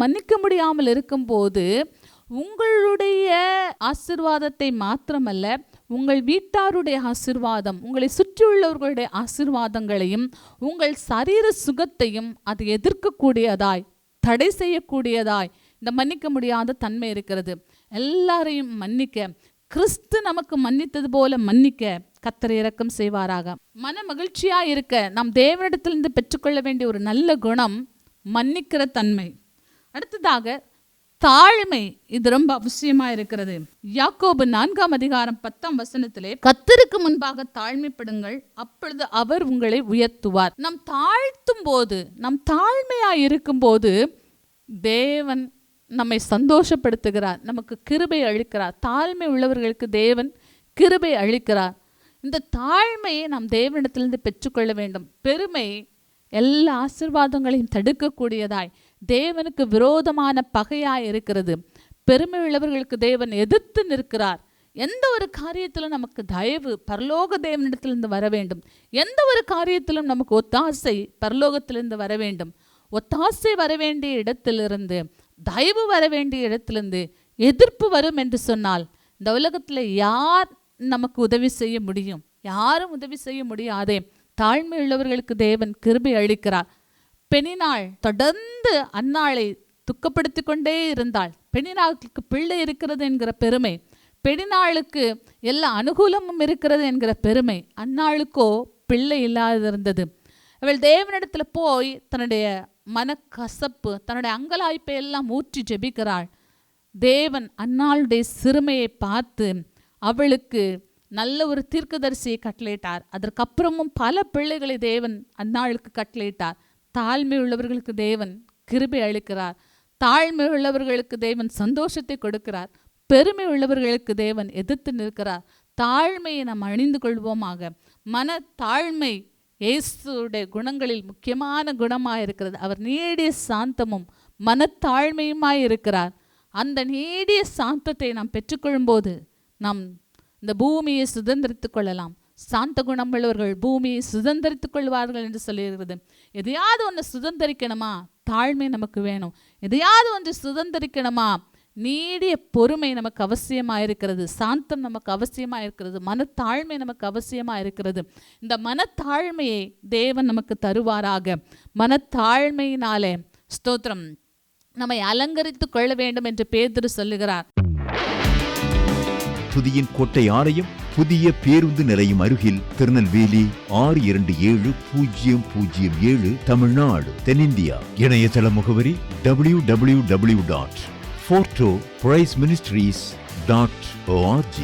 மன்னிக்க முடியாமல் இருக்கும்போது உங்களுடைய ஆசீர்வாதத்தை மாத்திரமல்ல, உங்கள் வீட்டாருடைய ஆசீர்வாதம், உங்களை சுற்றியுள்ளவர்களுடைய ஆசீர்வாதங்களையும் உங்கள் சரீர சுகத்தையும் அது எதிர்க்கக்கூடியதாய், தடை செய்யக்கூடியதாய் இந்த மன்னிக்க முடியாத தன்மை இருக்கிறது. எல்லாரையும் மன்னிக்க, கிறிஸ்து நமக்கு மன்னித்தது போல மன்னிக்க கர்த்தர் இரக்கம் செய்வாராக. மன மகிழ்ச்சியா இருக்க நாம் தேவனிடத்திலிருந்து பெற்றுக்கொள்ள வேண்டிய ஒரு நல்ல குணம் மன்னிக்கிற தன்மை. அடுத்ததாக தாழ்மை, இது ரொம்ப அவசியமா இருக்கிறது. யாக்கோபு 4:10 கர்த்தருக்கு முன்பாக தாழ்மைப்படுங்கள், அப்பொழுது அவர் உங்களை உயர்த்துவார். நாம் தாழ்த்தும் போது, நாம் தாழ்மையா இருக்கும் போது தேவன் நம்மை சந்தோஷப்படுத்துகிறார், நமக்கு கிருபை அளிக்கிறார். தாழ்மை உள்ளவர்களுக்கு தேவன் கிருபை அளிக்கிறார். இந்த தாழ்மையை நாம் தேவனிடத்திலிருந்து பெற்றுக்கொள்ள வேண்டும். பெருமை எல்லா ஆசீர்வாதங்களையும் தடுக்கக்கூடியதாய், தேவனுக்கு விரோதமான பகையாய் இருக்கிறது. பெருமை உள்ளவர்களுக்கு தேவன் எதிர்த்து நிற்கிறார். எந்த ஒரு காரியத்திலும் நமக்கு தயவு பரலோக தேவனிடத்திலிருந்து வர வேண்டும். எந்த ஒரு காரியத்திலும் நமக்கு ஒத்தாசை பரலோகத்திலிருந்து வர வேண்டும். ஒத்தாசை வர வேண்டிய இடத்திலிருந்து, தயவு வர வேண்டிய இடத்திலிருந்து எதிர்ப்பு வரும் என்று சொன்னால் இந்த உலகத்தில் யார் நமக்கு உதவி செய்ய முடியும்? யாரும் உதவி செய்ய முடியாதே. தாழ்மை உள்ளவர்களுக்கு தேவன் கிருபை அளிக்கிறார். பெனினாள் தொடர்ந்து அன்னாளை துக்கப்படுத்தி கொண்டே இருந்தாள். பெனினாளுக்கு பிள்ளை இருக்கிறது என்கிற பெருமை, பெனினாளுக்கு எல்லா அனுகூலமும் இருக்கிறது என்கிற பெருமை, அன்னாளுக்கோ பிள்ளை இல்லாதிருந்தது. அவள் தேவனிடத்தில் போய் தன்னுடைய மனக்கசப்பு, தன்னுடைய அங்கலாய்ப்பை எல்லாம் ஊற்றி ஜெபிக்கிறாள். தேவன் அன்னாளுடைய சிறுமையை பார்த்து அவளுக்கு நல்ல ஒரு தீர்க்கதரிசியை கட்டளையிட்டார். அதற்கப்புறமும் பல பிள்ளைகளை தேவன் அன்னாளுக்கு கட்டளையிட்டார். தாழ்மை உள்ளவர்களுக்கு தேவன் கிருபை அளிக்கிறார். தாழ்மை உள்ளவர்களுக்கு தேவன் சந்தோஷத்தை கொடுக்கிறார். பெருமை உள்ளவர்களுக்கு தேவன் எதிர்த்து நிற்கிறார். தாழ்மையை நாம் அணிந்து கொள்வோமாக. மன தாழ்மை இயேசுடைய குணங்களில் முக்கியமான குணமாக இருக்கிறது. அவர் நீடிய சாந்தமும் மனத்தாழ்மையுமாய் இருக்கிறார். அந்த நீடிய சாந்தத்தை நாம் பெற்றுக்கொள்ளும்போது நாம் இந்த பூமியை சுதந்திரித்துக் கொள்ளலாம். சாந்த குணம் உள்ளவர்கள் பூமியை சுதந்திரித்துக் கொள்வார்கள் என்று சொல்லியிருக்கிறது. எதையாவது ஒன்று சுதந்திரிக்கணுமா? தாழ்மை நமக்கு வேணும். எதையாவது ஒன்று சுதந்திரிக்கணுமா? நீடிய பொறுமை நமக்கு அவசியமாக இருக்கிறது. சாந்தம் நமக்கு அவசியமாக இருக்கிறது. மனத்தாழ்மை நமக்கு அவசியமாக இருக்கிறது. இந்த மனத்தாழ்மையை தேவன் நமக்கு தருவாராக. மனத்தாழ்மையினாலே ஸ்தோத்திரம் நம்மை அலங்கரித்துக் கொள்ள வேண்டும் என்று பேதுரு சொல்லுகிறார். துதியின் கோட்டை ஆலயம் புதிய பேருந்து நிலையம் அருகில், திருநெல்வேலி 620007 தமிழ்நாடு, தென்னிந்தியா. இணையதள முகவரி www.fortopriceministries.org.